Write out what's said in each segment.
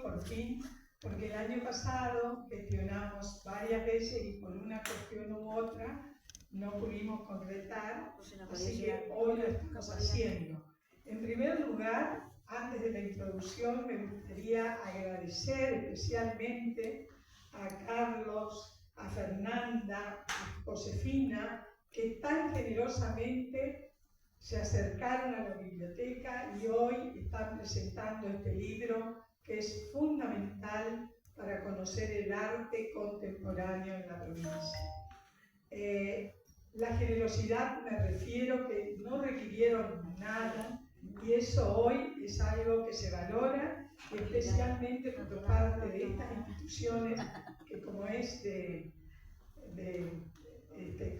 por fin, porque el año pasado gestionamos varias veces y por una cuestión u otra no pudimos concretar, así que hoy lo estamos haciendo. En primer lugar, antes de la introducción, me gustaría agradecer especialmente a Carlos, a Fernanda, a Josefina, que tan generosamente se acercaron a la biblioteca y hoy están presentando este libro que es fundamental para conocer el arte contemporáneo en la provincia. La generosidad me refiero que no requirieron nada y eso hoy es algo que se valora, especialmente por parte de estas instituciones que como es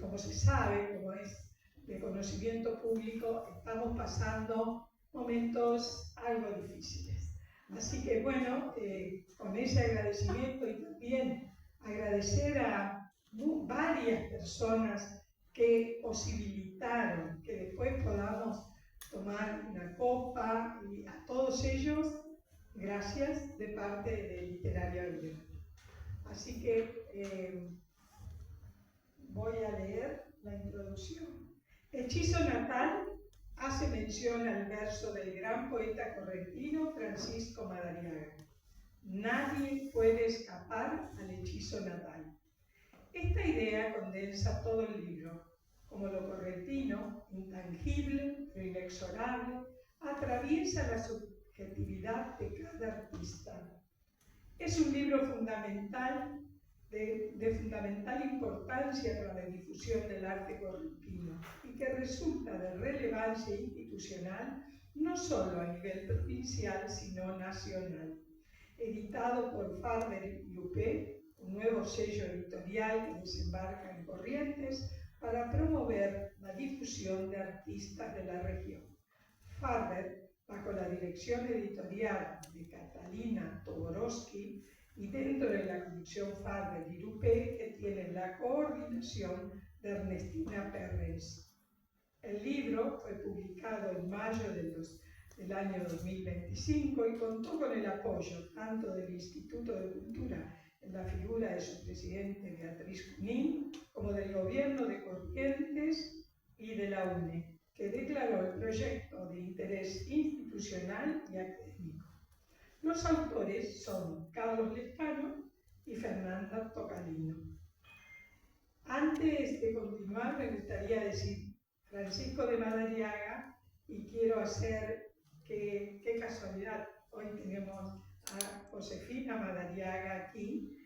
como se sabe, como es de conocimiento público, estamos pasando momentos algo difíciles. Así que bueno, con ese agradecimiento y también agradecer a varias personas que posibilitaron que después podamos tomar una copa, y a todos ellos, gracias de parte de Literaria Belgrano. Así que voy a leer la introducción. Hechizo natal hace mención al verso del gran poeta correntino Francisco Madariaga. Nadie puede escapar al hechizo natal. Esta idea condensa todo el libro, como lo correntino, intangible pero inexorable, atraviesa la subjetividad de cada artista. Es un libro fundamental, de fundamental importancia para la difusión del arte correntino y que resulta de relevancia institucional no solo a nivel provincial, sino nacional. Editado por Farber y Lupé, un nuevo sello editorial que desembarca en Corrientes para promover la difusión de artistas de la región. Farber, bajo la dirección editorial de Catalina Toborowski y dentro de la colección Farber y Lupé, que tiene la coordinación de Ernestina Perrez. El libro fue publicado en mayo del año 2025 y contó con el apoyo tanto del Instituto de Cultura en la figura de su presidente Beatriz Junín, como del Gobierno de Corrientes y de la UNE, que declaró el proyecto de interés institucional y académico. Los autores son Carlos Lescano y Fernanda Tocalino. Antes de continuar, me gustaría decir Francisco de Madariaga, y quiero hacer qué casualidad, hoy tenemos a Josefina Madariaga aquí,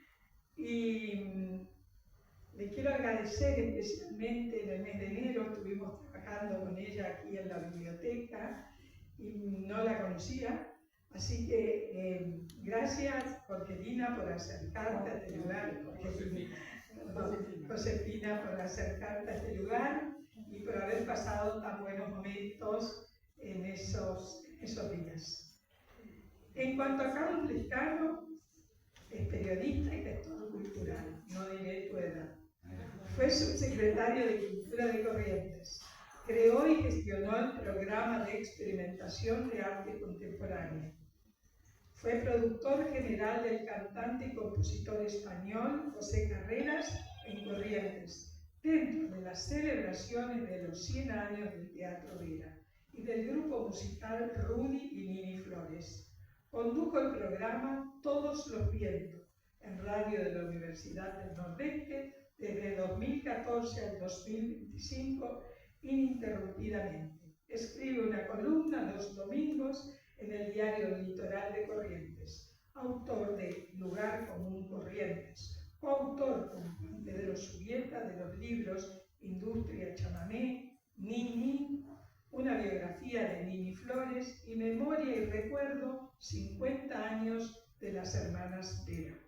y le quiero agradecer especialmente. En el mes de enero estuvimos trabajando con ella aquí en la biblioteca y no la conocía, así que gracias, Jorgelina, por acercarte a este lugar, Josefina, por acercarte a este lugar y por haber pasado tan buenos momentos en esos días. En cuanto a Carlos Lescano, es periodista y gestor cultural, no diré tu edad. Fue subsecretario de Cultura de Corrientes. Creó y gestionó el programa de experimentación de arte contemporáneo. Fue productor general del cantante y compositor español José Carreras en Corrientes, dentro de las celebraciones de los 100 años del Teatro Vera y del grupo musical Rudy y Nini Flores. Condujo el programa Todos los Vientos en radio de la Universidad del Nordeste desde 2014 al 2025 ininterrumpidamente. Escribe una columna los domingos en el diario Litoral de Corrientes. Autor de Lugar Común Corrientes. Coautor con Juan Pedro Subieta de los libros Industria Chamamé, Nini, una biografía de Nini Flores y Memoria y Recuerdo, 50 años de las hermanas Vera.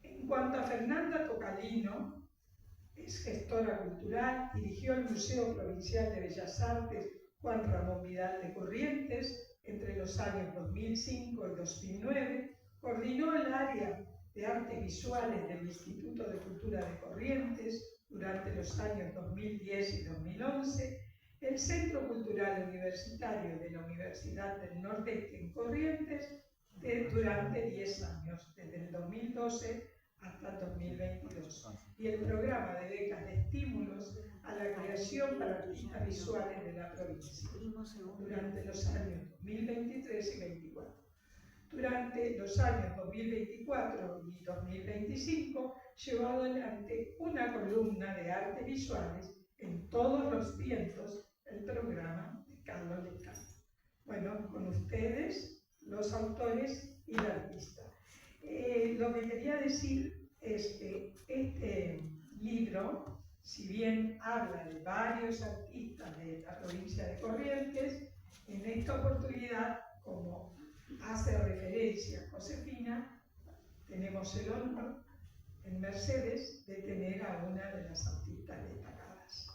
En cuanto a Fernanda Tocalino, es gestora cultural, dirigió el Museo Provincial de Bellas Artes Juan Ramón Vidal de Corrientes entre los años 2005 y 2009, coordinó el área de artes visuales del Instituto de Cultura de Corrientes durante los años 2010 y 2011, el Centro Cultural Universitario de la Universidad del Nordeste en Corrientes durante 10 años, desde el 2012 hasta el 2022. Y el programa de becas de estímulos a la creación para artistas visuales de la provincia, durante los años 2023 y 2024. Durante los años 2024 y 2025, llevó adelante una columna de artes visuales en todos los vientos, el programa de Carlos Lecano. Bueno, con ustedes, los autores y la artista. Lo que quería decir es que este libro, si bien habla de varios artistas de la provincia de Corrientes, en esta oportunidad, como hace referencia Josefina, tenemos el honor en Mercedes de tener a una de las artistas destacadas.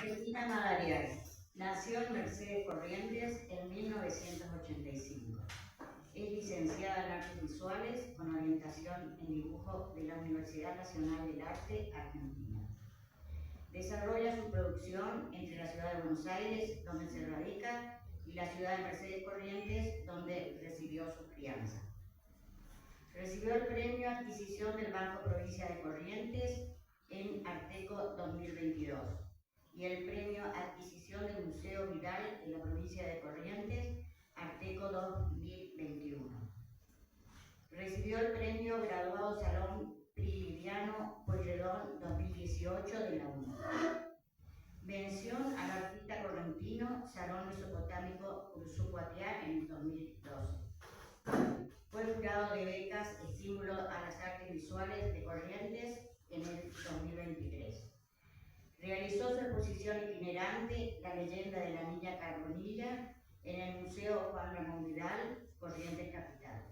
Josefina Madariaga nació en Mercedes Corrientes en 1985. Es licenciada en Artes Visuales con orientación en dibujo de la Universidad Nacional del Arte Argentina. Desarrolla su producción entre la ciudad de Buenos Aires, donde se radica, y la ciudad de Mercedes Corrientes, donde recibió su crianza. Recibió el premio Adquisición del Banco Provincia de Corrientes en Arteco 2022 y el premio Adquisición del Museo Viral de la Provincia de Corrientes, Arteco 2021. Recibió el premio Graduado Salón Prilidiano Pueyrredón 2018 de la UNO. Mención al artista correntino Salón Mesopotámico Ursucuatiá en el 2012. Fue jurado de becas Estímulo a las Artes Visuales de Corrientes en el 2023. Realizó su exposición itinerante La leyenda de la niña Carbonilla en el Museo Juan Ramón Vidal, Corrientes Capital.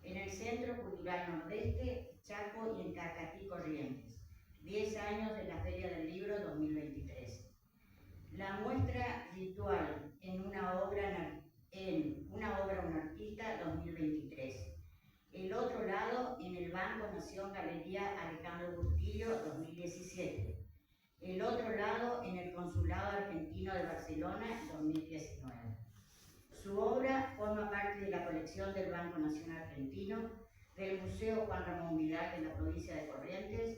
En el Centro Cultural Nordeste, Chaco y en Cacatí, Corrientes. 10 años de la Feria del Libro 2023. La muestra Ritual en una obra un artista 2023. El otro lado en el Banco Nación Galería Alejandro Bustillo 2017. El otro lado en el Consulado Argentino de Barcelona 2019. Su obra forma parte de la colección del Banco Nación Argentino, del Museo Juan Ramón Vidal de la provincia de Corrientes,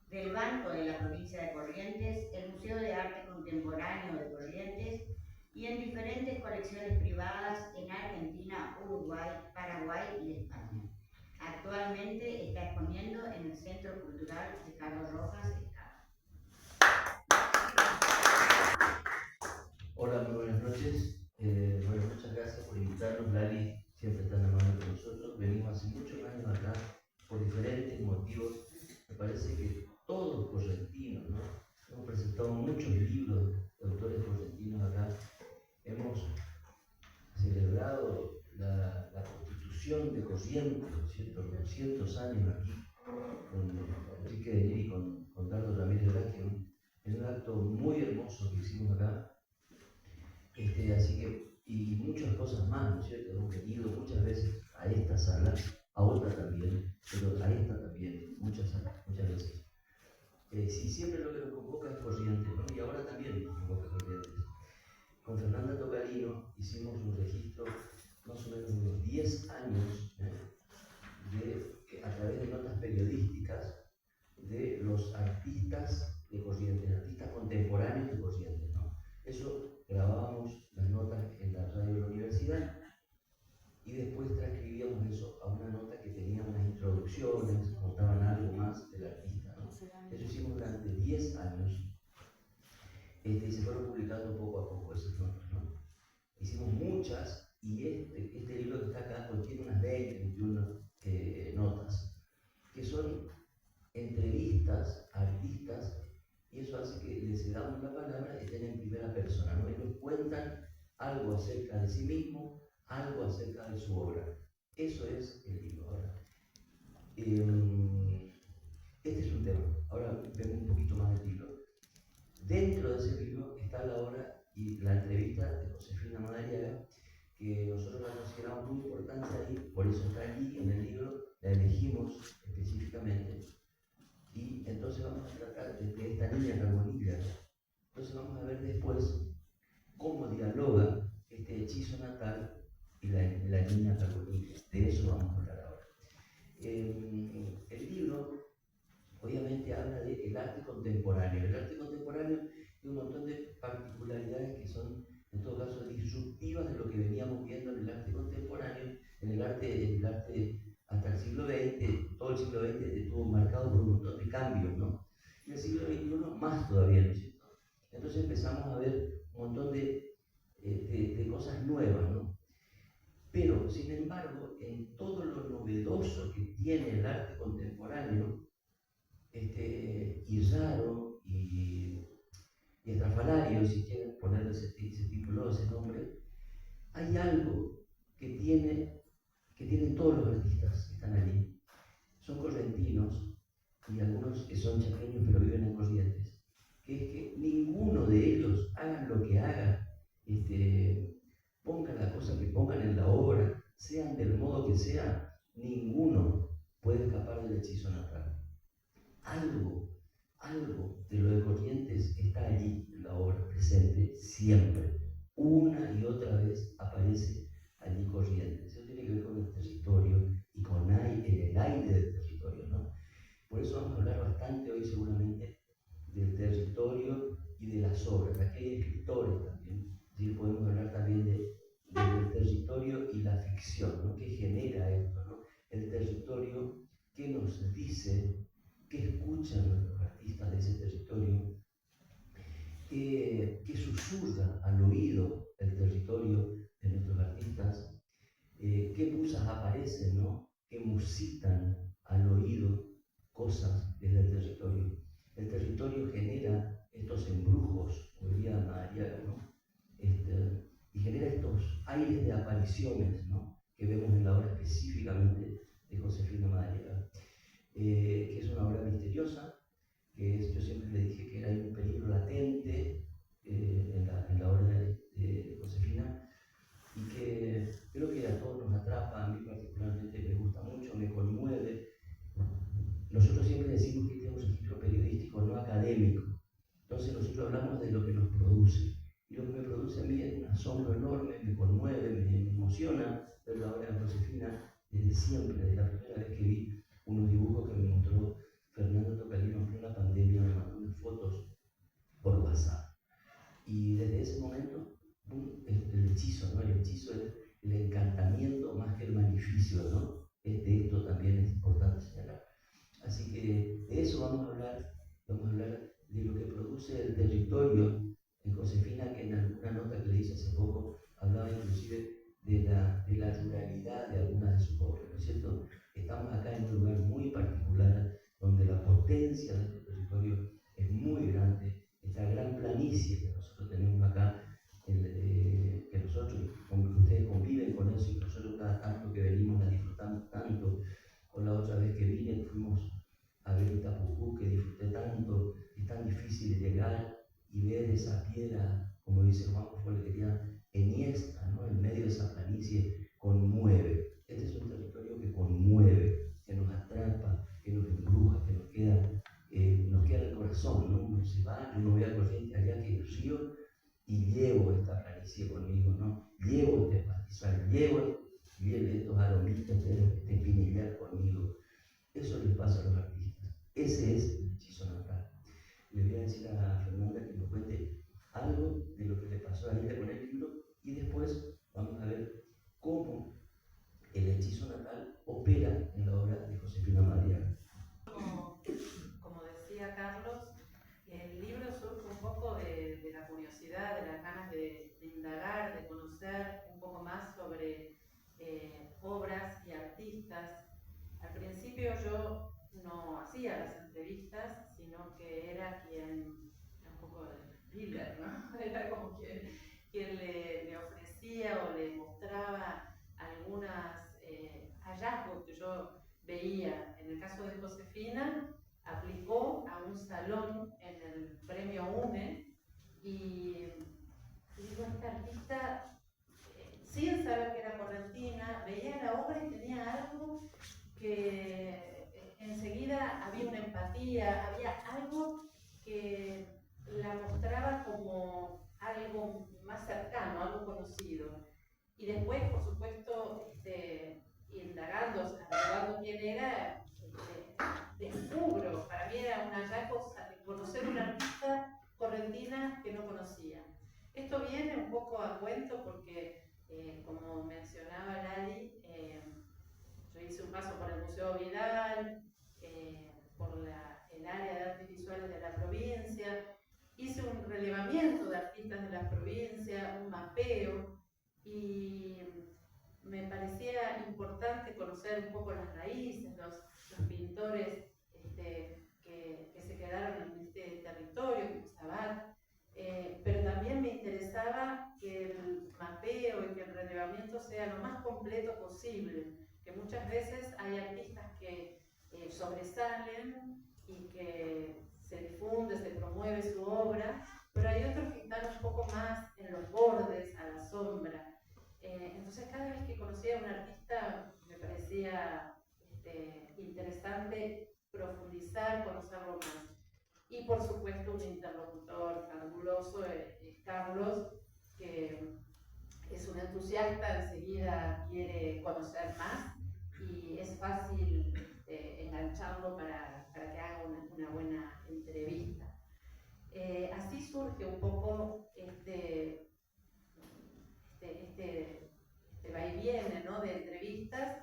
del Banco de la provincia de Corrientes, el Museo de Arte Contemporáneo de Corrientes y en diferentes colecciones privadas en Argentina, Uruguay, Paraguay y España. Actualmente está exponiendo en el Centro Cultural Ricardo Rojas. Hola, muy buenas noches. Bueno, muchas gracias por invitarnos. Lali siempre está amable con nosotros. Venimos hace muchos años acá por diferentes motivos. Me parece que todos los correntinos, ¿no? Hemos presentado muchos libros de autores correntinos acá. Hemos celebrado la constitución de Corrientes, ¿no es cierto? 200 años aquí, con Enrique de Neri y con Dardo Ramírez Velázquez. Es un acto muy hermoso que hicimos acá. Así que, y muchas cosas más, ¿no es cierto? Hemos venido muchas veces a esta sala, a otra también, pero a esta también, muchas veces. Si siempre lo que nos convoca es Corrientes, ¿no? Y ahora también nos convoca Corrientes. Con Fernanda Tocalino hicimos un registro más o menos de unos 10 años, a través de notas periodísticas de los artistas de Corrientes, artistas contemporáneos de Corrientes, ¿no? Eso grabábamos las notas en la radio de la universidad y después transcribíamos eso a una nota que tenía unas introducciones, contaban algo más del artista, ¿no? Eso hicimos durante 10 años y se fueron publicando poco a poco esas notas, ¿no? Hicimos muchas y este libro que está acá contiene unas 20, 21 notas que son entrevistas a artistas. Y eso hace que les damos la palabra y estén en primera persona, ¿no? Ellos cuentan algo acerca de sí mismos, algo acerca de su obra. Eso es el libro. Ahora, este es un tema. Ahora vemos un poquito más del libro. Dentro de ese libro está la obra y la entrevista de Josefina Madariaga, que nosotros la consideramos muy importante ahí, por eso está aquí en el libro, la elegimos específicamente. Y entonces entonces vamos a tratar de esta niña Carbonilla, ¿no? Entonces vamos a ver después cómo dialoga este hechizo natal y la niña Carbonilla. De eso vamos a hablar ahora. El libro obviamente habla del arte contemporáneo. El arte contemporáneo tiene un montón de particularidades que son, en todo caso, disruptivas de lo que veníamos viendo en el arte contemporáneo, en el arte hasta el siglo XX. Todo el siglo XX estuvo marcado por un montón de cambios, ¿no? Y el siglo XXI más todavía, ¿no es cierto? Entonces empezamos a ver un montón de cosas nuevas, ¿no? Pero, sin embargo, en todo lo novedoso que tiene el arte contemporáneo, y raro y estrafalario, si quieren ponerle ese título, ese nombre, hay algo que tienen todos los artistas que están allí. Son correntinos y algunos que son chaqueños pero viven en Corrientes, que es que ninguno de ellos, hagan lo que hagan, pongan la cosa que pongan en la obra, sean del modo que sea, ninguno puede escapar del hechizo natal. Algo de lo de Corrientes está allí en la obra, presente siempre. Una y otra vez aparece allí Corrientes. Eso tiene que ver con el territorio y con el aire del territorio, ¿no? Por eso vamos a hablar bastante hoy seguramente del territorio y de las obras. Aquí hay escritores también. ¿Sí? Podemos hablar también del territorio y la ficción, ¿no? ¿Qué genera esto, ¿no? El territorio, ¿qué nos dice? ¿Qué escuchan los artistas de ese territorio? ¿Qué susurra al oído el territorio de nuestros artistas? ¿Qué musas aparecen, ¿no? ¿Qué musitan al oído cosas desde el territorio? El territorio genera estos embrujos, como diría Madariaga, ¿no? Y genera estos aires de apariciones, ¿no? Que vemos en la obra específicamente de Josefina Madariaga. Que es una obra misteriosa, yo siempre le dije que era un peligro latente en la obra de Josefina, y que creo que a todos nos atrapa. A mí particularmente me gusta mucho, me conmueve. Nosotros siempre decimos que este es un registro periodístico no académico, entonces nosotros hablamos de lo que nos produce, y lo que me produce a mí es un asombro enorme, me conmueve, me emociona ver la obra de Josefina desde siempre, desde la primera vez que vi unos dibujos que me mostró Fernando Tocalino en plena pandemia, me mandó unas fotos por WhatsApp. Y desde ese momento, el hechizo, ¿no? El hechizo es el encantamiento más que el maleficio, ¿no? De esto también es importante señalar. Así que de eso vamos a hablar de lo que produce el territorio en Josefina, que en alguna nota que le hice hace poco hablaba inclusive de la ruralidad de algunas de sus obras, ¿no es cierto? Estamos acá en un lugar muy particular donde la potencia de este territorio es muy grande. Esta gran planicie que nosotros tenemos acá, que ustedes conviven con eso, y que nosotros cada tanto que venimos la disfrutamos tanto. O la otra vez que vine fuimos a ver Itapujú, que disfruté tanto. Es tan difícil llegar y ver esa piedra, como dice Juan Folguería, enhiesta, ¿no? En medio de esa planicie, conmueve. Este es un territorio que conmueve, que nos atrapa, que nos embruja, que nos queda en el corazón, ¿no? Uno se va, yo me voy a Corrientes allá que el río, y llevo esta planicie conmigo, ¿no? Llevo este pastizal, llevo estos aromitas, este pinillar conmigo. Eso les pasa a los artistas. Ese es el hechizo natal. Le voy a decir a Fernanda que nos cuente algo de lo que le pasó a ella con el libro, y después vamos a ver cómo el hechizo natal opera en la obra de Josefina Madariaga. Como decía Carlos, el libro surge un poco de la curiosidad, de las ganas de indagar, de conocer un poco más sobre obras y artistas. Al principio yo no hacía las entrevistas, sino que era un poco el dealer, ¿no? Era como quien le ofrecía o le mostraba algunas hallazgos que yo veía. En el caso de Josefina, aplicó a un salón en el premio UNE y digo, esta artista, sin saber que era correntina, veía la obra y tenía algo que enseguida había había una empatía, había algo que la mostraba como algo más cercano, algo conocido. Y después, por supuesto, indagando, averiguando quién era, descubro, para mí era un hallazgo conocer una artista correntina que no conocía. Esto viene un poco a cuento porque, como mencionaba Lali, yo hice un paso por el Museo Vidal, por el área de artes visuales de la provincia, hice un relevamiento de artistas de la provincia, un mapeo, y me parecía importante conocer un poco las raíces, los pintores que se quedaron en este territorio, como Sabat, pero también me interesaba que el mapeo y que el relevamiento sea lo más completo posible, que muchas veces hay artistas que sobresalen y que se difunde, se promueve su obra, pero hay otros que están un poco más en los bordes, a la sombra. Entonces cada vez que conocía a un artista me parecía interesante profundizar, conocerlo más. Y por supuesto un interlocutor fabuloso, Carlos, que es un entusiasta, enseguida quiere conocer más y es fácil engancharlo para que haga una buena entrevista. Así surge un poco este va y viene, ¿no?, de entrevistas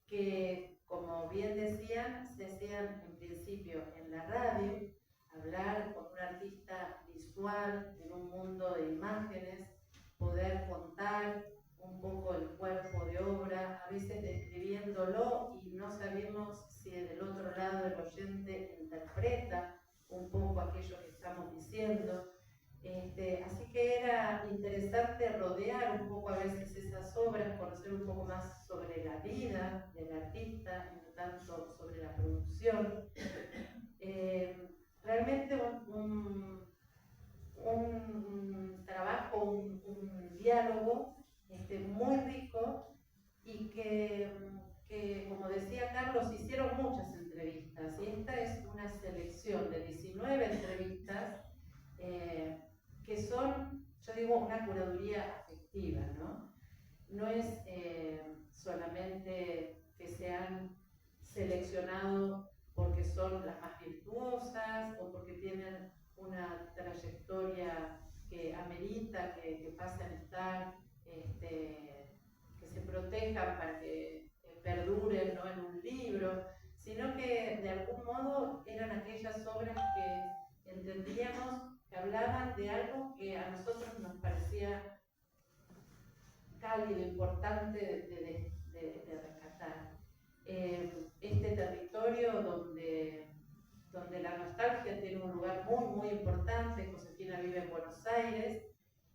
que, como bien decían, se hacían en principio en la radio, hablar con un artista visual en un mundo de imágenes, poder contar un poco el cuerpo de obra, a veces describiéndolo y no sabemos si del otro lado el oyente interpreta un poco aquello que estamos diciendo. Así que era interesante rodear un poco a veces esas obras, conocer un poco más sobre la vida del artista, y no tanto sobre la producción. Realmente un trabajo, un diálogo muy rico y que, como decía Carlos, hicieron muchas entrevistas y esta es una selección de 19 entrevistas que son, yo digo, una curaduría afectiva, ¿no? No es solamente que se han seleccionado porque son las más virtuosas o porque tienen una trayectoria que amerita que pasen a estar, que se protejan para que perduren, ¿no?, en un libro, sino que de algún modo eran aquellas obras que entendíamos que hablaban de algo que a nosotros nos parecía cálido, importante de rescatar. Este territorio donde la nostalgia tiene un lugar muy, muy importante. Josefina vive en Buenos Aires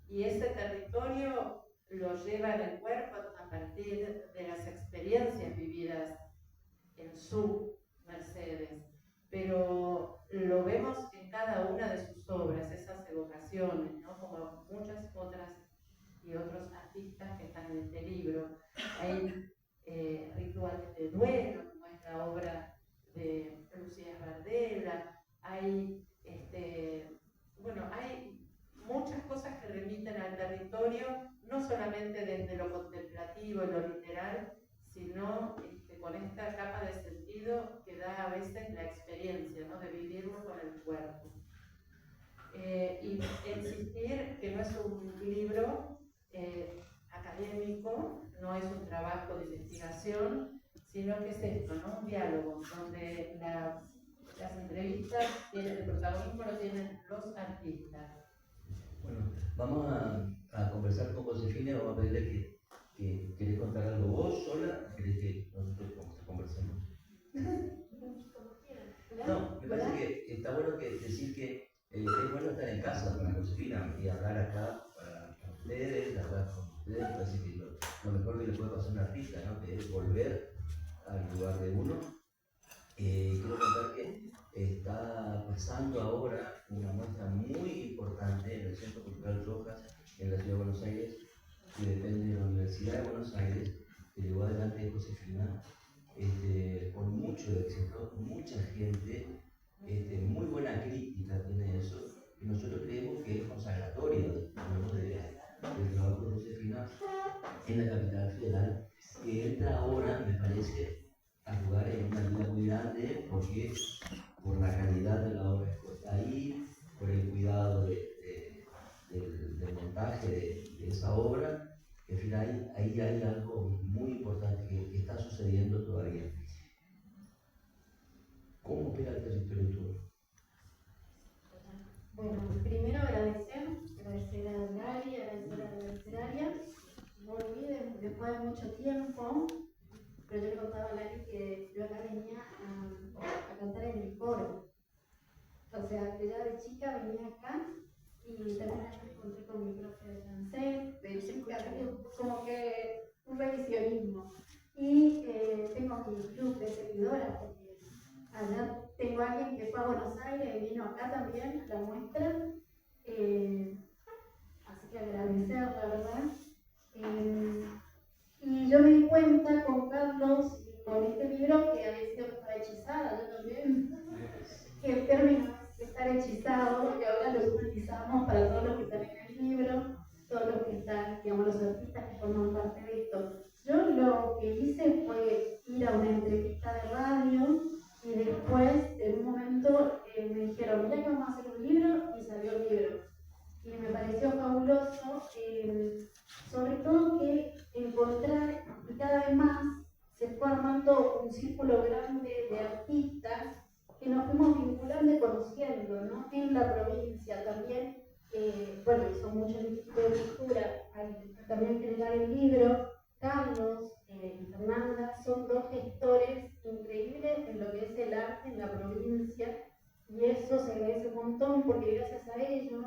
y ese territorio lo lleva en el cuerpo a partir de las experiencias vividas en su Mercedes, pero lo vemos en cada una de sus obras, esas evocaciones, ¿no?, como muchas otras y otros artistas que están en este libro. Hay rituales de duelo, como es la obra de Lucía Bardella, hay hay muchas cosas que remiten al territorio, no solamente desde lo contemplativo y lo literal, sino con esta capa de sentido que da a veces la experiencia, ¿no?, de vivirlo con el cuerpo. Y insistir que no es un libro académico, no es un trabajo de investigación, sino que es esto, ¿no?, un diálogo donde las entrevistas tienen el protagonismo, lo tienen los artistas. Bueno, vamos a conversar con Josefina, vamos a pedirle que querés contar algo vos sola, querés que nosotros conversemos. No, me parece que está bueno decir que es bueno estar en casa con la Josefina y hablar acá para ustedes, hablar con ustedes. Me parece que lo mejor que le puede pasar a un artista, ¿no?, que es volver al lugar de uno. Quiero contar que está pasando ahora una muestra muy importante en el Centro Cultural Rojas, en la Ciudad de Buenos Aires, que depende de la Universidad de Buenos Aires, que llevó adelante Josefina, con mucho éxito, mucha gente, muy buena crítica tiene eso, y nosotros creemos que es consagratorio del trabajo de Josefina en la capital federal, que entra ahora, me parece, a jugar en una liga muy grande, porque por la calidad de la obra que está ahí, por el cuidado del montaje de esa obra. En fin, ahí hay algo muy importante que está sucediendo todavía. ¿Cómo opera el territorio turco? Bueno, primero agradecer a Gali, agradecer a la universitaria. Volví después de mucho tiempo, pero yo le contaba a Gali que yo acá venía a cantar en el coro. O sea, que ya de chica venía acá y también me encontré con mi profe de francés, de chica, como que un revisionismo. Y tengo mi club de seguidoras, porque allá tengo a alguien que fue a Buenos Aires y vino acá también a la muestra. Así que agradecer, la verdad. Y yo me di cuenta con Carlos y con este libro que había sido estar hechizada, yo también, que el término es estar hechizado, que ahora lo utilizamos para todos los que están en el libro, todos los que están, digamos, los artistas que forman parte de esto. Yo lo que hice fue ir a una entrevista de radio y después, en un momento, me dijeron, mira que vamos a hacer un libro, y salió el libro. Y me pareció fabuloso, sobre todo que encontrar, y cada vez más se fue armando un círculo grande de artistas que nos fuimos vinculando y conociendo, ¿no? En la provincia también, bueno, son muchos institutos de cultura, también generar el libro. Carlos y Fernanda son dos gestores increíbles en lo que es el arte en la provincia, y eso se agradece un montón porque gracias a ellos,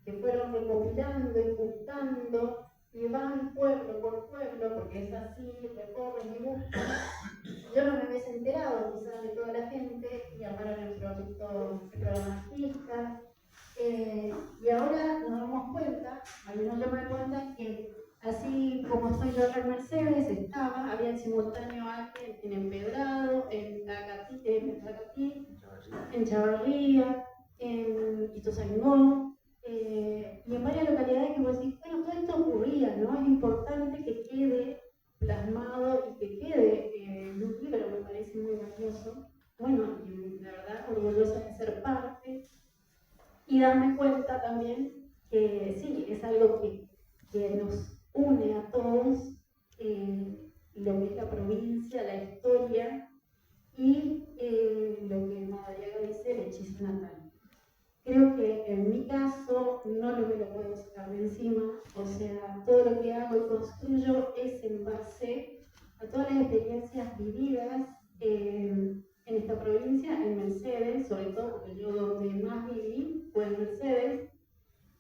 que fueron recopilando y juntando y van pueblo por pueblo, porque es así, recorren y buscan. Yo no me hubiese enterado quizás de toda la gente y armaron el programa artistas. Y ahora nos damos cuenta, al menos yo me doy cuenta, que así como estoy yo acá en Mercedes, había en simultáneo alguien en Empedrado, en Tacatí, en Chavarría, en Ituzaingó, y en varias localidades que vos decís, bueno, todo esto ocurría, ¿no? Es importante que quede plasmado y que quede en un libro, me parece muy valioso. Bueno, y la verdad, orgullosa de ser parte y darme cuenta también que sí, es algo que nos une a todos, lo que es la provincia, la historia y lo que Madariaga dice, el hechizo natal. Creo que en mi caso no me lo puedo sacar de encima, o sea, todo lo que hago y construyo es en base a todas las experiencias vividas en esta provincia, en Mercedes, sobre todo porque yo donde más viví fue en Mercedes,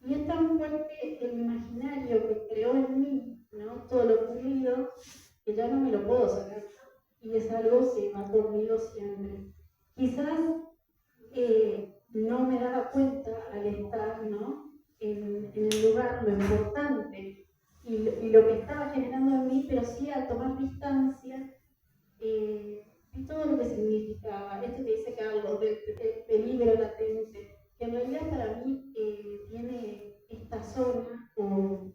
y es tan fuerte el imaginario que creó en mí, ¿no? Todo lo ocurrido, que ya no me lo puedo sacar, y es algo que va conmigo siempre. Quizás no me daba cuenta al estar, ¿no? en el lugar, lo importante y lo que estaba generando en mí, pero sí al tomar distancia, vi todo lo que significaba. Esto que dice Carlos, del peligro latente, que en realidad para mí tiene esta zona, o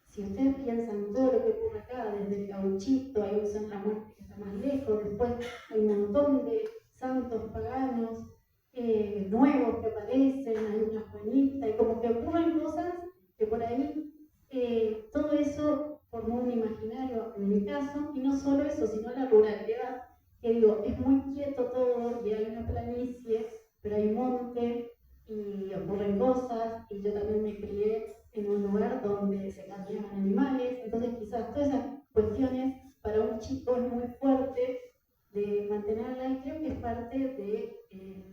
si ustedes piensan todo lo que ocurre acá, desde el Gauchito, hay un Santa Muerte que está más lejos, después hay un montón de santos paganos nuevos que aparecen, hay una Juanita, y como que ocurren cosas que por ahí todo eso formó un imaginario en mi caso, y no solo eso, sino la ruralidad, que digo, es muy quieto todo, y hay una planicie, pero hay monte, y ocurren cosas, y yo también me crié en un lugar donde se cambiaban animales, entonces quizás todas esas cuestiones para un chico es muy fuerte de mantenerla, y creo que es parte de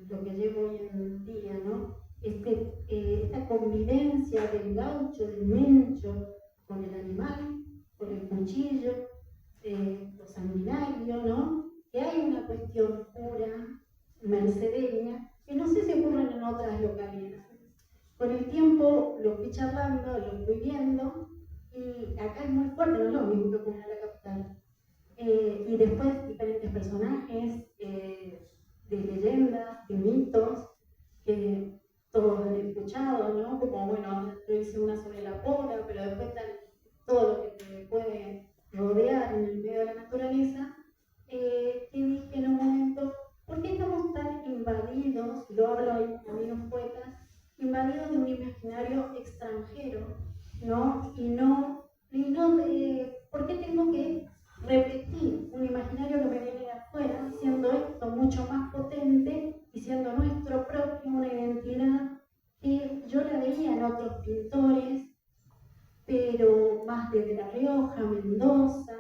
lo que llevo hoy en día, ¿no? Esta convivencia del gaucho, del mencho, con el animal, con el cuchillo, lo sanguinario, ¿no? Que hay una cuestión pura, mercedeña, que no sé si ocurren en otras localidades. Con el tiempo lo fui charlando, lo fui viendo, y acá es muy fuerte, no es lo mismo que ocurre en la capital. y después diferentes personajes de leyendas, de mitos, que todos han escuchado, ¿no? Como, bueno, yo hice una sobre la pola, pero después están todo lo que te puede rodear en el medio de la naturaleza, que dije en un momento, ¿por qué estamos tan invadidos, lo hablo ahí con amigos poetas, invadidos de un imaginario extranjero, ¿no? Y no de, ¿por qué tengo que repetir un imaginario que me viene de afuera, siendo esto mucho más potente y siendo nuestro propio, una identidad que yo la veía en otros pintores, pero más desde La Rioja, Mendoza,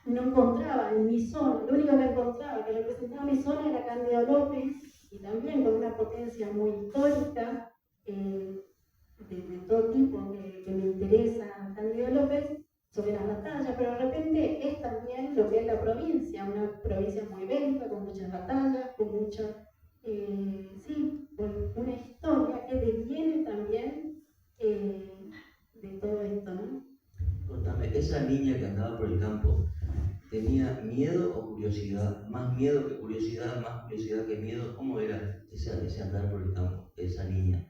no encontraba en mi zona, lo único que encontraba que representaba mi zona era Cándido López, y también con una potencia muy histórica, de todo tipo que me interesa Cándido López, sobre las batallas, pero de repente es también lo que es la provincia, una provincia muy bélica, con muchas batallas, con mucha, sí, con una historia que deviene también de todo esto, ¿no? Contame, esa niña que andaba por el campo, ¿tenía miedo o curiosidad? ¿Más miedo que curiosidad, más curiosidad que miedo? ¿Cómo era ese andar por el campo, esa niña?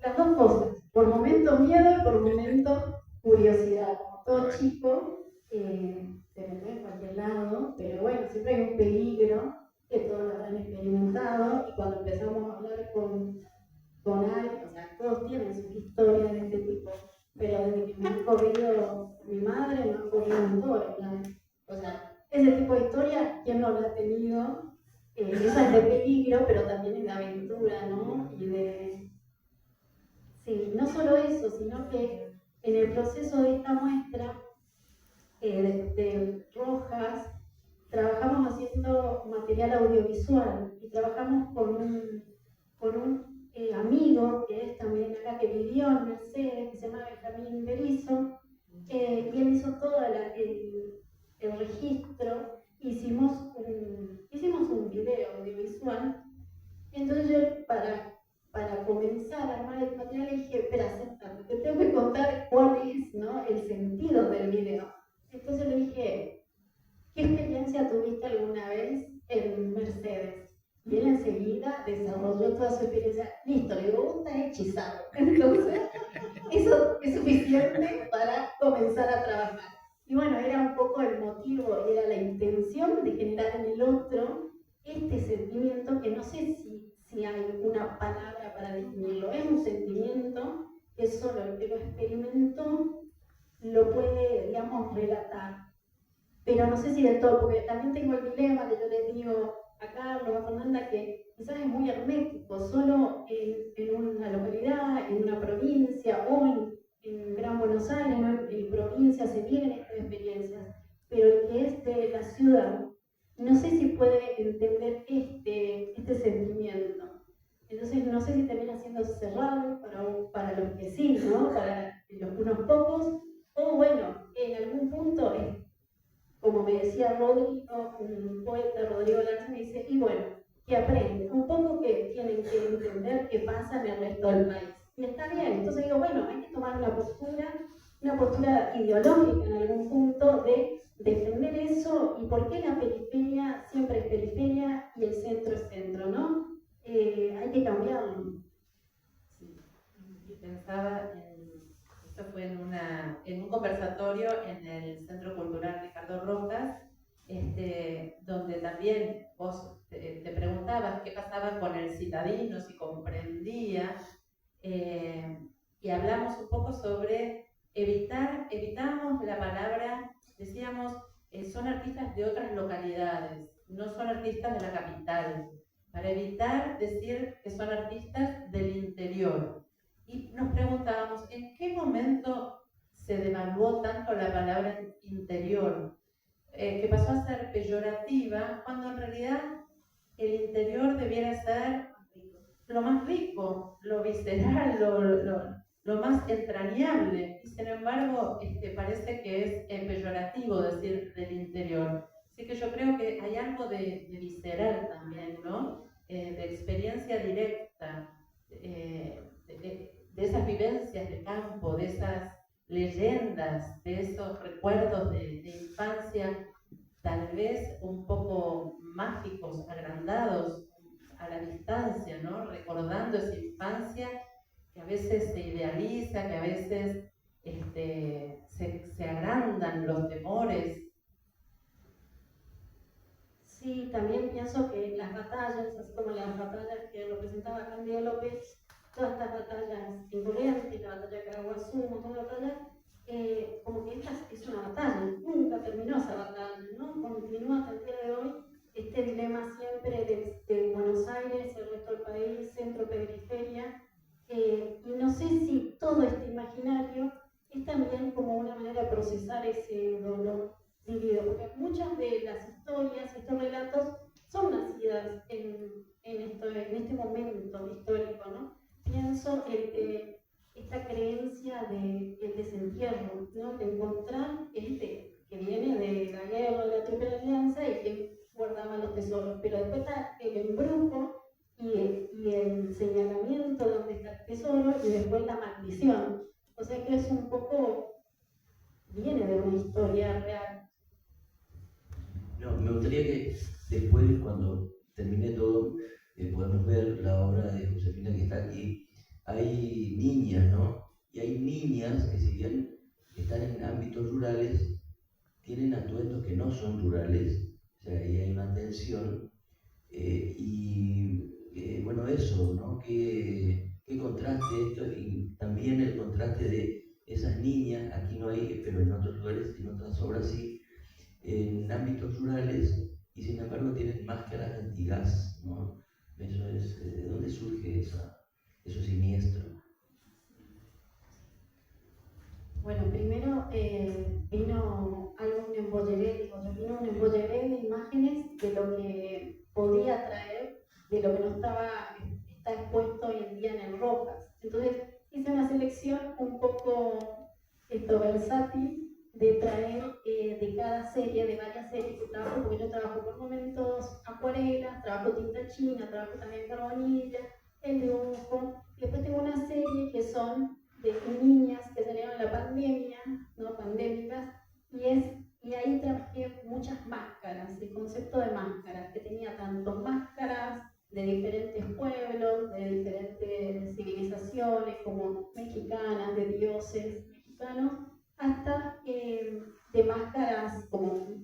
Las dos cosas, por momentos miedo y por momentos curiosidad. Como todo chico, se me fue en cualquier lado, pero bueno, siempre hay un peligro que todos lo habrán experimentado, y cuando empezamos a hablar con alguien, o sea, todos tienen sus historias de este tipo, pero desde que me han corrido mi madre, me han corrido en todo el plan. O sea, ese tipo de historia, ¿quién no lo ha tenido? Esa es de peligro, pero también es de aventura, ¿no? Y de... Sí, no solo eso, sino que en el proceso de esta muestra de Rojas, trabajamos haciendo material audiovisual y trabajamos con un amigo que es también acá, que vivió en Mercedes, que se llama Benjamín Berizo, y él hizo todo el registro. Hicimos un video audiovisual. Entonces yo, para comenzar a armar el material, le dije, espera, acéptate, te tengo que contar cuál es, ¿no?, el sentido del video. Entonces le dije, ¿qué experiencia tuviste alguna vez en Mercedes? Y él enseguida desarrolló toda su experiencia. Listo, le digo, vos estás hechizado. Entonces, eso es suficiente para comenzar a trabajar. Y bueno, era un poco el motivo, era la intención de generar en el otro este sentimiento que no sé si hay una palabra para definirlo. Es un sentimiento que solo el que lo experimentó lo puede, digamos, relatar. Pero no sé si del todo, porque también tengo el dilema que yo les digo a Carlos, a Fernanda, que quizás es muy hermético, solo en una localidad, en una provincia o en Gran Buenos Aires, ¿no? En provincia se viven estas experiencias, pero el que es de la ciudad, no sé si puede entender este sentimiento. Entonces no sé si termina siendo cerrado para los que sí, ¿no? Para unos pocos, o bueno, en algún punto es, como me decía Rodrigo, un poeta, Rodrigo Larza, me dice, y bueno, que aprenden, un poco que tienen que entender qué pasa en el resto del país. Y está bien, entonces digo, bueno, hay que tomar una postura ideológica en algún punto de defender eso, y por qué la periferia siempre es periferia y el centro es centro, ¿no? Hay que cambiarlo. Sí, y pensaba esto fue en un conversatorio en el Centro Cultural Ricardo Rojas, donde también vos te preguntabas qué pasaba con el citadino, si comprendía, y hablamos un poco sobre evitamos la palabra, decíamos, son artistas de otras localidades, no son artistas de la capital, para evitar decir que son artistas del interior. Y nos preguntábamos, ¿en qué momento se devaluó tanto la palabra interior? Que pasó a ser peyorativa, cuando en realidad el interior debiera ser lo más rico, lo visceral, lo más entrañable. Y sin embargo, parece que es peyorativo decir del interior. Así que yo creo que hay algo de visceral también, ¿no? De experiencia directa, de esas vivencias de campo, de leyendas, de esos recuerdos de infancia, tal vez un poco mágicos, agrandados a la distancia, ¿no? Recordando esa infancia que a veces se idealiza, que a veces se agrandan los temores. Sí, también pienso que las batallas, así como las batallas que representaba Cándido López, todas estas batallas en Corrientes, la batalla de Caraguazú, un montón de batallas, como que esta es una batalla, nunca terminó esa batalla, ¿no? Continúa hasta el día de hoy este dilema siempre de Buenos Aires, el resto del país, centro-periferia, y no sé si todo este imaginario es también como una manera de procesar ese dolor vivido, porque muchas de las historias, estos relatos, son nacidas en este momento histórico, ¿no? Pienso esta creencia del desentierro, ¿no? De encontrar que viene de la guerra de la Triple Alianza y que guardaba los tesoros, pero después está el embrujo y el señalamiento de dónde está el tesoro y después la maldición. O sea que es un poco, viene de una historia real. No, me gustaría que después, cuando termine todo, podamos ver la obra de Josefina que está aquí. Hay niñas, ¿no? Y hay niñas que, si bien están en ámbitos rurales, tienen atuendos que no son rurales, o sea, ahí hay una tensión. Bueno, eso, ¿no? Qué contraste esto, y también el contraste de esas niñas, aquí no hay, pero en otros lugares, en otras obras sí, en ámbitos rurales, y sin embargo tienen máscaras antigas, ¿no? Eso es, ¿de dónde surge eso siniestro? Bueno, primero vino un embolleré de imágenes de lo que podía traer, de lo que no está expuesto hoy en día en el Rojas. Entonces hice una selección un poco versátil de traer de cada serie, de varias series que trabajo, porque yo trabajo por momentos acuarelas, trabajo tinta china, trabajo también carbonilla, el dibujo, y después tengo una serie que son de niñas que salieron en la pandemia, ¿no? Pandémicas, y ahí trabajé muchas máscaras, el concepto de máscaras, que tenía tanto máscaras de diferentes pueblos, de diferentes civilizaciones, como mexicanas, de dioses mexicanos, hasta de máscaras como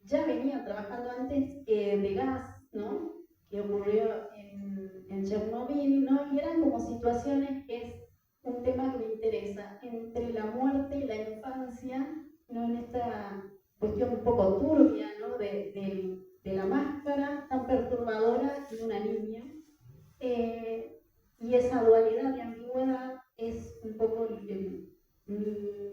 ya venía trabajando antes de gas, ¿no? Que ocurrió en Chernobyl, ¿no? Y eran como situaciones que es un tema que me interesa, entre la muerte y la infancia, ¿no? En esta cuestión un poco turbia, ¿no? de la máscara tan perturbadora de una niña. Y esa dualidad de ambigüedad es un poco mi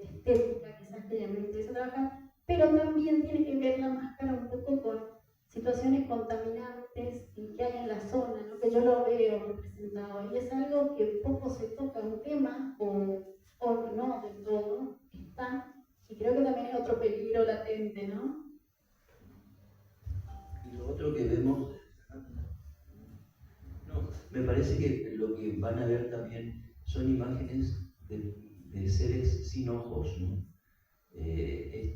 estética, quizás que me interesa trabajar, pero también tiene que ver la máscara un poco con situaciones contaminantes que hay en la zona, ¿no? Que yo lo veo representado, y es algo que poco se toca, un tema, o no del todo, está, y creo que también es otro peligro latente, ¿no? Y lo otro que vemos, me parece que lo que van a ver también son imágenes de seres sin ojos, ¿no?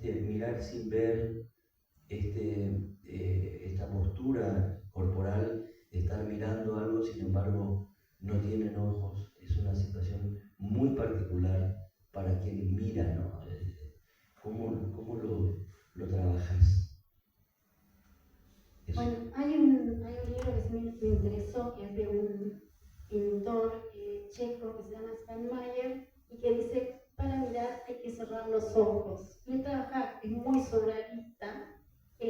Mirar sin ver, esta postura corporal de estar mirando algo, sin embargo no tienen ojos, es una situación muy particular para quien mira, ¿no? ¿Cómo lo trabajas? Eso. Bueno, hay un libro que me interesó, que es de un pintor checo que se llama Steinmeier, y que dice, para mirar hay que cerrar los ojos. Y él trabaja, es muy surrealista, y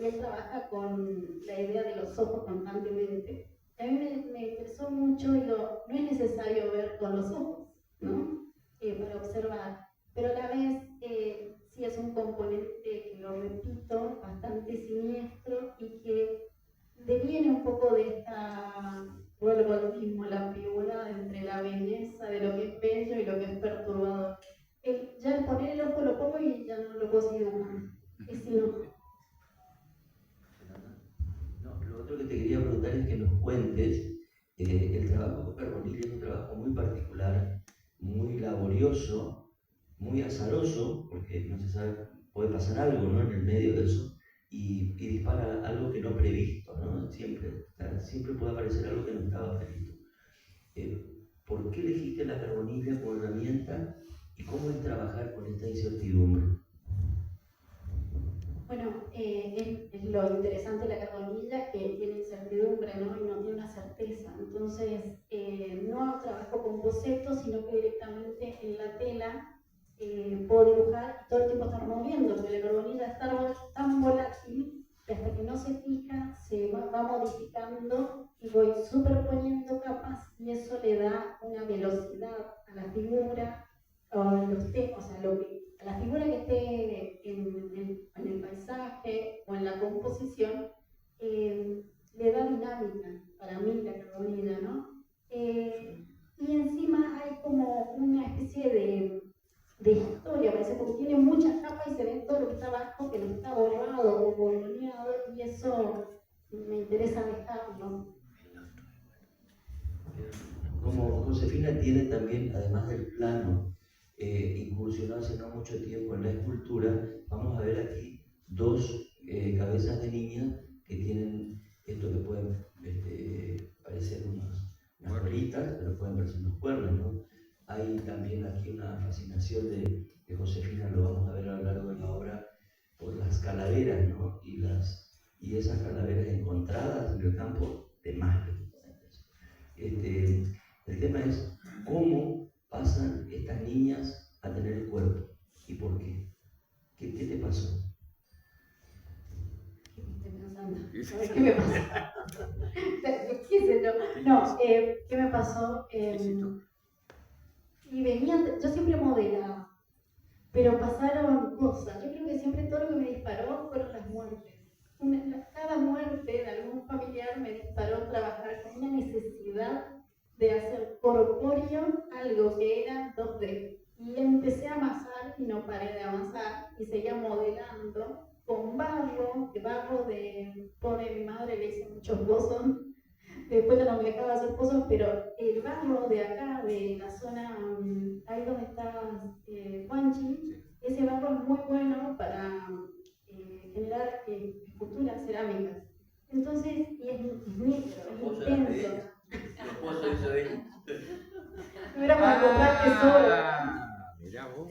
él trabaja con la idea de los ojos constantemente. A mí me interesó mucho, digo, no es necesario ver con los ojos, ¿no? Para observar, pero a la vez sí es un componente, que lo repito, bastante siniestro, y que deviene un poco de esta, vuelvo a lo mismo, la ambigüedad entre la belleza de lo que es bello y lo que es perturbador. Ya al poner el ojo lo pongo y ya no lo puedo seguir buscando, es sin ojo. No, lo otro que te quería preguntar es que nos cuentes, el trabajo con Carbonilla es un trabajo muy particular, muy laborioso, muy azaroso, porque no se sabe, puede pasar algo, ¿no?, en el medio de eso, y dispara algo que no previsto, ¿no? Siempre puede aparecer algo que no estaba previsto. ¿Por qué elegiste la carbonilla como herramienta y cómo es trabajar con esta incertidumbre? Bueno, es lo interesante de la carbonilla, que tiene incertidumbre, ¿no? Y no tiene una certeza. Entonces, no trabajo con bocetos, sino que directamente en la tela puedo dibujar y todo el tiempo estar moviendo, porque la carbonilla es tan volátil que hasta que no se fija se va modificando y voy superponiendo capas, y eso le da una velocidad a la figura o a los temas, o sea, a la figura que esté en el paisaje o en la composición, le da dinámica para mí la carbonilla, ¿no? Y encima hay como una especie de historia, parece, porque tiene muchas capas y se ve todo lo que está abajo, que no está borrado o borroneado, y eso me interesa dejarlo. Como Josefina tiene también, además del plano, incursionó hace no mucho tiempo en la escultura, vamos a ver aquí dos cabezas de niñas que tienen esto que pueden parecer unas bolitas, pero pueden parecer unos cuernos, ¿no? Hay también aquí una fascinación de Josefina, lo vamos a ver a lo largo de la obra, por las calaveras, ¿no? Y esas calaveras encontradas en el campo de Marte. El tema es cómo pasan estas niñas a tener el cuerpo y por qué. ¿Qué te pasó? ¿Qué estoy pensando? ¿Qué me pasó? ¿Qué sé yo? No, ¿qué me pasó? Y yo siempre modelaba, pero pasaron cosas. Yo creo que siempre todo lo que me disparó fueron las muertes. Cada muerte de algún familiar me disparó trabajar con una necesidad de hacer corpóreo algo que era 2D. Y empecé a amasar y no paré de amasar y seguía modelando con barro, pobre mi madre le hice muchos pozos. Después ya no me dejaba hacer pozos, pero el barro de acá, de la zona, ahí donde está Juanchi, ese barro es muy bueno para generar esculturas cerámicas. Entonces, y es negro, es intenso. No era para comprar tesoro. Mirá vos.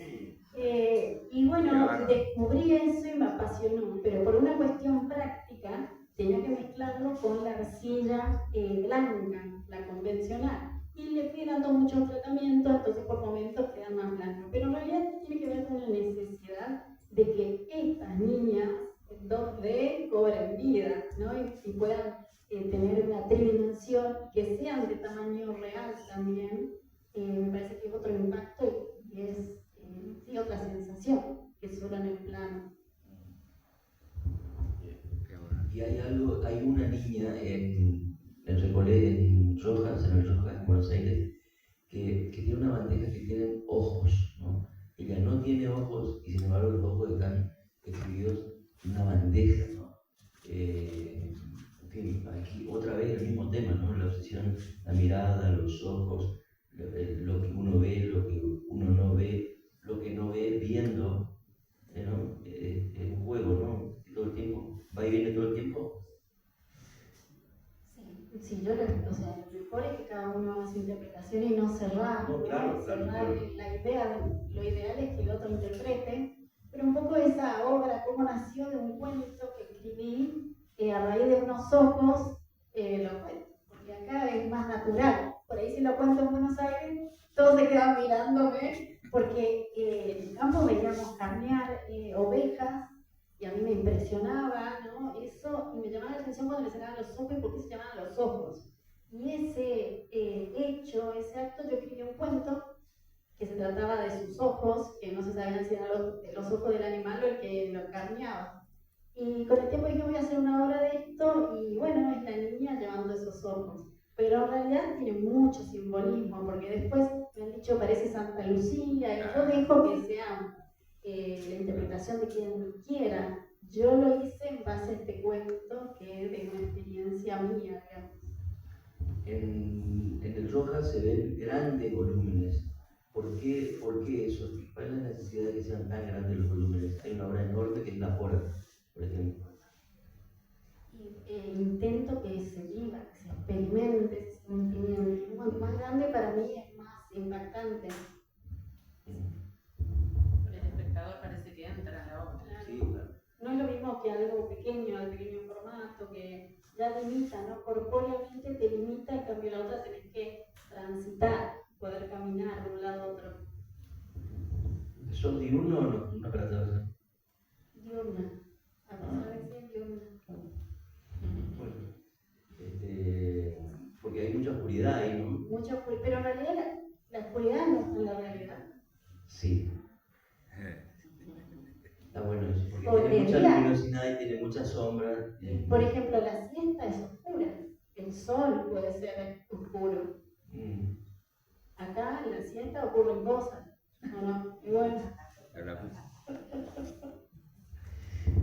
Y bueno, descubrí eso y me apasionó, pero por una cuestión práctica tenía que mezclarlo con la arcilla blanca, la convencional, y le fui dando muchos tratamientos, entonces por momentos quedan más blancos, pero en realidad tiene que ver con la necesidad de que estas niñas en 2D cobren vida, ¿no? Y puedan tener una tridimensión, que sean de tamaño real también. Me parece que es otro impacto y es sí, otra sensación que solo en el plano. Y hay una niña en Rojas, en Buenos Aires, que tiene una bandeja que tiene ojos, ¿no? Ella no tiene ojos y sin embargo los ojos están escribidos en una bandeja, ¿no? En fin, aquí otra vez el mismo tema, ¿no? La obsesión, la mirada, los ojos, lo que uno ve, lo que uno no ve, lo que no ve viendo, ¿no? Es un juego, ¿no? Todo el tiempo, va y viene todo el tiempo. Sí, lo mejor es que cada uno haga su interpretación y no cerrar, No, claro. La idea, lo ideal es que el otro interprete, pero un poco esa obra, cómo nació de un cuento que escribí a raíz de unos ojos, lo cuento, porque acá es más natural. Por ahí si lo cuento en Buenos Aires, todos se quedan mirándome, porque en el campo veíamos carnear ovejas, y a mí me impresionaba, ¿no? Eso, y me llamaba la atención cuando le sacaban los ojos y por qué se llamaban los ojos. Y ese hecho, ese acto, yo escribí un cuento que se trataba de sus ojos, que no se sabían si eran los ojos del animal o el que lo carneaba. Y con el tiempo dije, voy a hacer una obra de esto, y bueno, es la niña llevando esos ojos. Pero en realidad tiene mucho simbolismo, porque después me han dicho parece Santa Lucía, y yo dejo que sea la interpretación de quien quiera. Yo lo hice en base a este cuento que es de una experiencia mía, digamos. En el Rojas se ven grandes volúmenes ¿Por qué eso? ¿Cuál es la necesidad de que sean tan grandes los volúmenes? Hay una obra enorme que es La Hora, por ejemplo. Intento que se viva, que se experimente ese sentimiento. Cuanto más grande para mí es más impactante. El espectador parece que entra en la obra. Sí, claro. No es lo mismo que algo pequeño, al pequeño formato, que ya limita, ¿no? Corpóreamente te limita, en cambio la otra tenés que transitar, poder caminar de un lado a otro. ¿Son diurnos o no? Una para atravesar. Diurna, a pesar de ser diurna. Bueno, porque hay mucha oscuridad ahí, ¿no? Mucha oscuridad, pero en realidad la oscuridad no está en la realidad. Sí. Está bueno eso, porque O tiene de mucha día. luminosidad y tiene mucha sombra. Por ejemplo, la siesta es oscura, el sol puede ser oscuro. Acá en la siesta ocurren cosas, ¿no? Y bueno.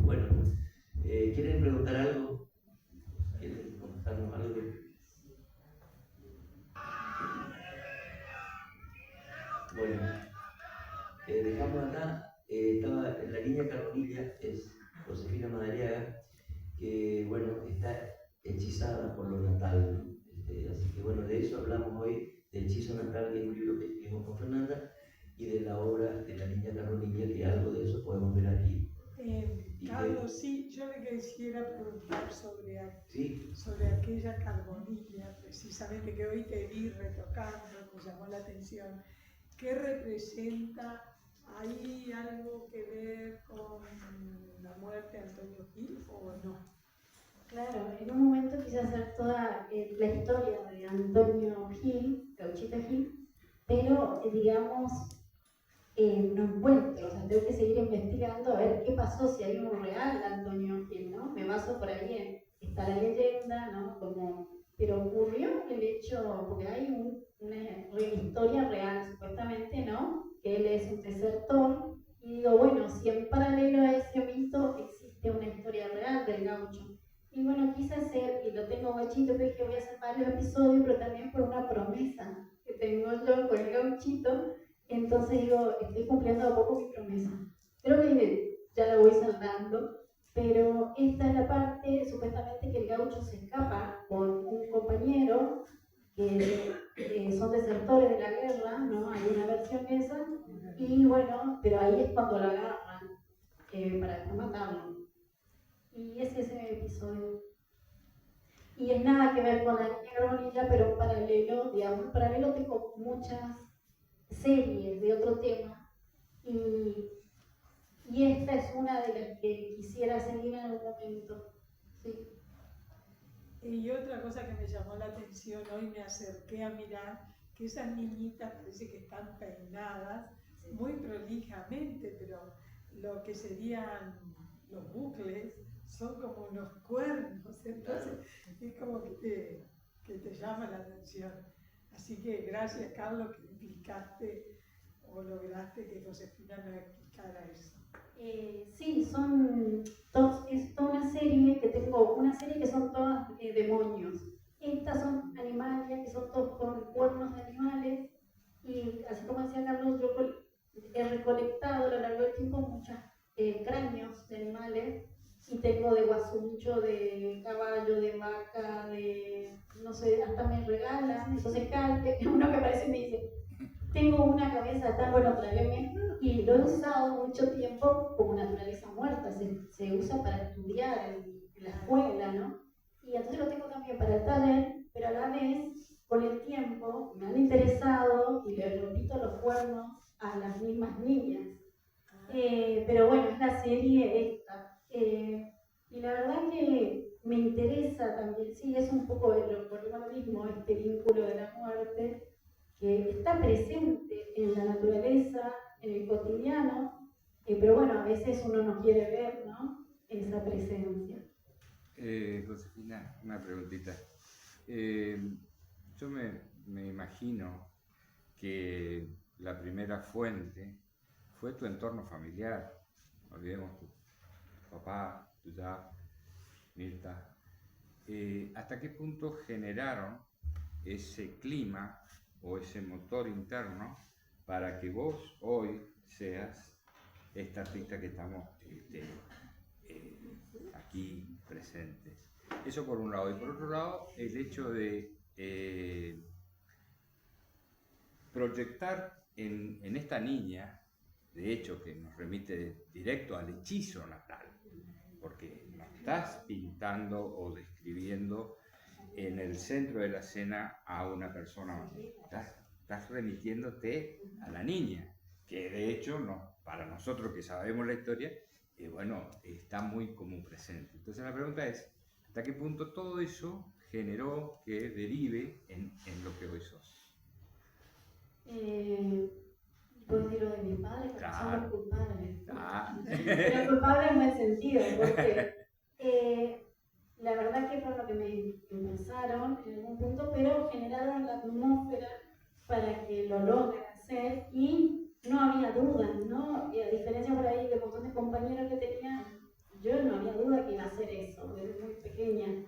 Bueno, ¿quieren preguntar algo? ¿Quieren contarnos algo? Bueno, dejamos acá. Estaba la niña Carbonilla, es Josefina Madariaga, que bueno, está hechizada por lo natal, ¿no? Así que bueno, de eso hablamos hoy, de Hechizo Natal, que es un libro que escribimos con Fernanda, y de la obra de la niña Carbonilla, que algo de eso podemos ver aquí. Carlos, sí, yo le quisiera preguntar sobre ¿Sí? sobre aquella carbonilla, precisamente que hoy te vi retocando, me llamó la atención. ¿Qué representa? ¿Hay algo que ver con la muerte de Antonio Gil o no? Claro, en un momento quise hacer toda la historia de Antonio Gil, Gauchito Gil, pero digamos, no encuentro, o sea, tengo que seguir investigando a ver qué pasó, si hay un real Antonio Gil, ¿no? Me baso por ahí está la leyenda, ¿no? Pero ocurrió el hecho, porque hay una historia real, supuestamente, ¿no? Que él es un desertor, y digo, bueno, si en paralelo a ese mito existe una historia real del gaucho. Y bueno, quise hacer, y lo tengo Gauchito, pero dije voy a hacer varios episodios, pero también por una promesa que tengo yo con el Gauchito. Entonces digo, estoy cumpliendo a poco mi promesa. Creo que ya la voy saldando, pero esta es la parte, supuestamente, que el gaucho se escapa con un compañero, que son desertores de la guerra, ¿no? Hay una versión de esa, y bueno, pero ahí es cuando lo agarran para no matarlo. Y ese es el episodio. Y es nada que ver con la niña Carbonilla, pero un paralelo, digamos, en paralelo tengo muchas series de otro tema, y esta es una de las que quisiera seguir en algún momento. Sí. Y otra cosa que me llamó la atención, hoy me acerqué a mirar que esas niñitas parece que están peinadas muy prolijamente, pero lo que serían los bucles son como unos cuernos, entonces es como que te llama la atención. Así que gracias, Carlos, que explicaste o lograste que Josefina nos explicara eso. Sí, es toda una serie que tengo, una serie que son todas demonios. Estas son animales, que son todos con cuernos de animales, y así como decía Carlos, yo he recolectado a lo largo del tiempo muchos cráneos de animales, y tengo de guasuncho, de caballo, de vaca, de, no sé, hasta me regalan, entonces cada uno que aparece me dice, tengo una cabeza tan buena, tráigame, y lo he usado mucho tiempo como naturaleza muerta, se usa para estudiar en la escuela, ¿no? Y entonces lo tengo también para el taller, pero a la vez, con el tiempo, me han interesado y le repito los cuernos a las mismas niñas. Pero bueno, es la serie esta. Y la verdad que me interesa también, sí, es un poco lo mismo, este vínculo de la muerte, que está presente en la naturaleza, en el cotidiano, pero bueno, a veces uno no quiere ver, ¿no? Esa presencia. Josefina, una preguntita. Yo me imagino que la primera fuente fue tu entorno familiar. Olvidemos tu papá, tu ya, Mirta. ¿Hasta qué punto generaron ese clima o ese motor interno para que vos hoy seas esta artista que estamos aquí presentes. Eso por un lado. Y por otro lado, el hecho de proyectar en esta niña, de hecho, que nos remite directo al hechizo natal, porque no estás pintando o describiendo en el centro de la escena a una persona, estás remitiéndote a la niña, que de hecho, para nosotros que sabemos la historia, bueno, está muy como presente. Entonces la pregunta es, ¿hasta qué punto todo eso generó que derive en lo que hoy sos? Puedo decir lo de mis padres, porque son los culpables. Claro. Los culpables en buen sentido, porque la verdad que fue lo que me impulsaron en algún punto, pero generaron la atmósfera para que lo logren hacer y no había dudas, ¿no? Y a diferencia por ahí de un montón de compañeros que tenía, yo no había duda que iba a hacer eso desde muy pequeña.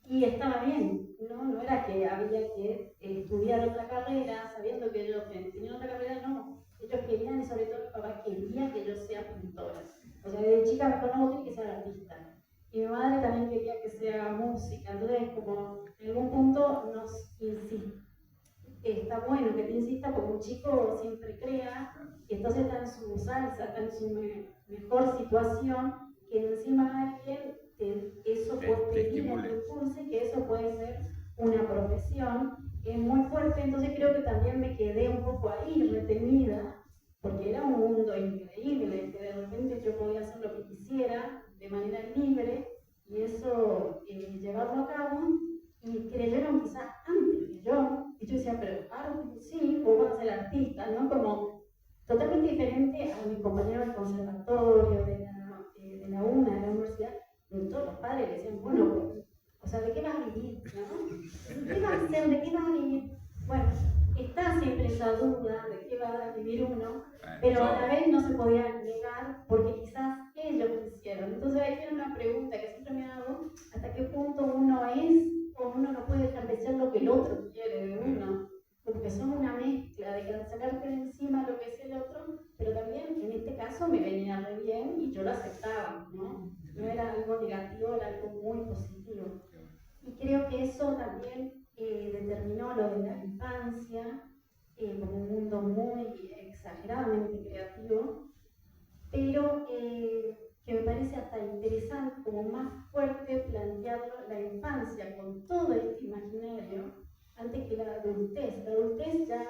Y estaba bien, no era que había que estudiar otra carrera, sabiendo que ellos tenían otra carrera, no. Ellos querían, y sobre todo mi papá quería que yo sea pintora. O sea, desde chica me dijo, no, vos tenés que ser artista. Y mi madre también quería que sea música. Entonces, como en algún punto nos insiste. Está bueno que te insista porque un chico siempre crea, y entonces está en su salsa, está en su mejor situación, que encima alguien eso puede pedir o te impulse, que eso puede ser una profesión, es muy fuerte. Entonces creo que también me quedé un poco ahí retenida, porque era un mundo increíble, que de repente yo podía hacer lo que quisiera de manera libre, y eso llevarlo a cabo, y creyeron quizás antes que yo, y yo decía, pero sí, vos vas a ser artista, ¿no? Como totalmente diferente a mi compañero del conservatorio, de la UNA, de la universidad, donde todos los padres le decían, bueno, o sea, ¿de qué vas a vivir? ¿No? ¿Qué vas a hacer? ¿De qué vas a vivir? Bueno, está siempre esa duda de qué va a vivir uno, pero a la vez no se podía negar porque quizás ellos quisieron. Entonces ahí era una pregunta que siempre me hago, ¿hasta qué punto uno es o uno no puede dejar de ser lo que el otro quiere de uno? Porque son una mezcla de sacarte de encima lo que es el otro, pero también en este caso me venía re bien y yo lo aceptaba, ¿no? No era algo negativo, era algo muy positivo. Y creo que eso también determinó lo de la infancia, como un mundo muy exageradamente creativo, pero que me parece hasta interesante, como más fuerte, plantearlo la infancia con todo este imaginario antes que la adultez. La adultez ya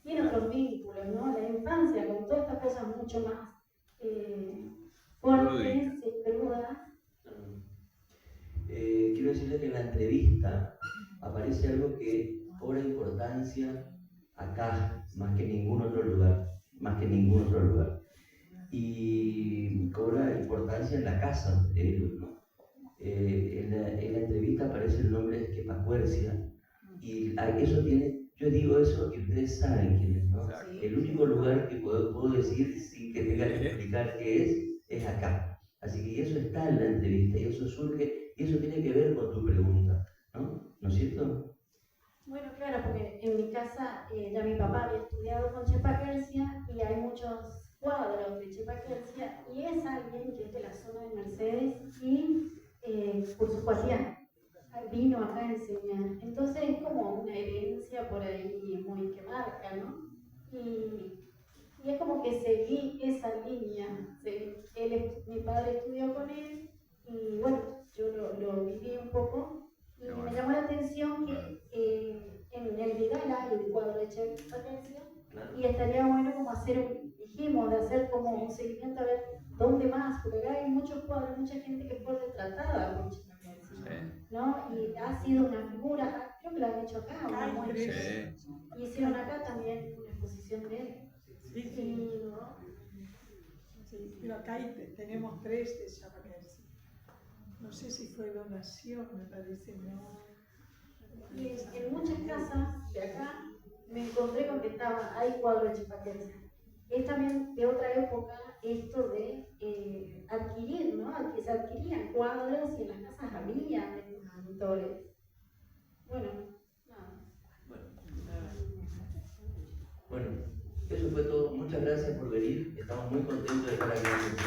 tiene otros vínculos, ¿no? La infancia con todas estas cosas mucho más fuertes, crudas. Quiero decirle que en la entrevista aparece algo que cobra importancia acá, más que en ningún otro lugar, y cobra importancia en la casa de ellos, ¿no? En la entrevista aparece el nombre de Quepacuercia, y eso tiene, yo digo eso y ustedes saben quién es, ¿no? El único lugar que puedo decir sin que tenga que explicar qué es acá. Así que eso está en la entrevista y eso surge, y eso tiene que ver con tu pregunta, ¿no? ¿No es cierto? Bueno, claro, porque en mi casa ya mi papá había estudiado con Chepa Quercia y hay muchos cuadros de Chepa Quercia, y es alguien que es de la zona de Mercedes y por su poesía vino acá a enseñar. Entonces es como una herencia por ahí muy que marca, ¿no? Y es como que seguí esa línea. Mi padre estudió con él y bueno, yo lo viví un poco y me llamó la atención que en el Vidal hay el cuadro de Chepa Quercia y estaría bueno como dijimos, de hacer como un seguimiento a ver dónde más, porque acá hay muchos cuadros, mucha gente que fue retratada por Chepa Quercia, ¿no? Y ha sido una figura, creo que lo han hecho acá, una muestra. Y hicieron acá también una exposición de él. Sí, ¿no? Sí, pero acá tenemos 3 de Chepa Quercia. No sé si fue donación, me parece, no. Y en muchas casas de acá me encontré con que hay cuadros de Chepa Quercia. Es también de otra época esto de adquirir, ¿no? Que se adquirían cuadros y en las casas había de estos pintores. Bueno, nada. Bueno, eso gracias por venir. Estamos muy contentos de estar aquí.